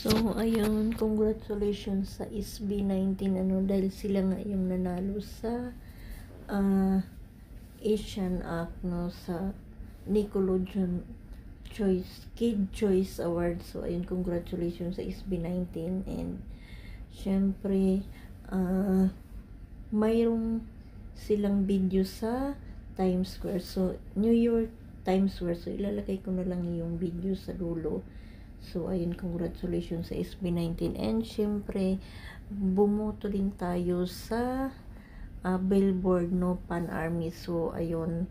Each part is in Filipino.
So, ayun, congratulations sa SB19, dahil sila nga yung nanalo sa Asian Act, sa Nickelodeon Kid Choice Award. So, ayun, congratulations sa SB19. And, syempre, mayroong silang video sa Times Square. So, New York Times Square. So, ilalagay ko na lang yung video sa dulo. So, ayun, congratulations sa SB19. And, syempre, bumoto din tayo sa Billboard, Pan-Army. So, ayun,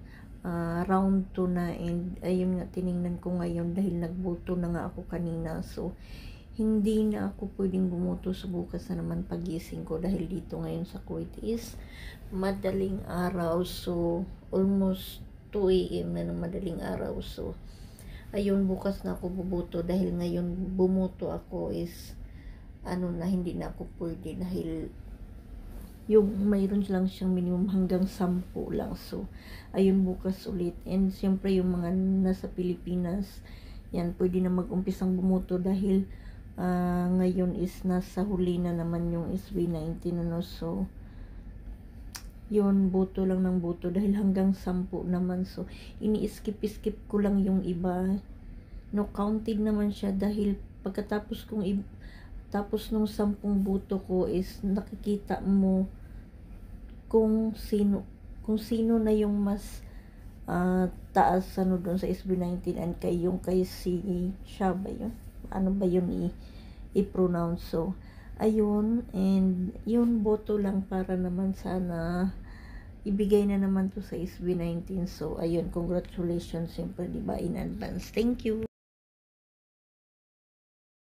round 2 na. And, ayun nga, tiningnan ko ngayon dahil nagboto na nga ako kanina. So, hindi na ako pwedeng bumoto. So, bukas na naman pagising ko dahil dito ngayon sa Kuwait is madaling araw. So, almost 2 AM na ng madaling araw. So, ayun, bukas na ako buboto dahil ngayon bumoto ako is hindi na ako pwede dahil yung mayroon lang siyang minimum hanggang 10 lang. So, ayun, bukas ulit. And siyempre yung mga nasa Pilipinas, yan, pwede na mag-umpisang bumoto dahil ngayon is nasa huli na naman yung SB19, So, yun, boto lang ng boto dahil hanggang 10 naman. So, ini-skip ko lang yung iba. No, counted naman siya dahil pagkatapos tapos nung 10 boto ko is nakikita mo kung sino na yung mas taas doon sa SB19 and kay si siya ba yun? Ano ba yun i-pronounce? So, ayun, and yun, boto lang para naman sana ibigay na naman to sa SB19. So, ayun, congratulations, siyempre, diba, in advance. Thank you.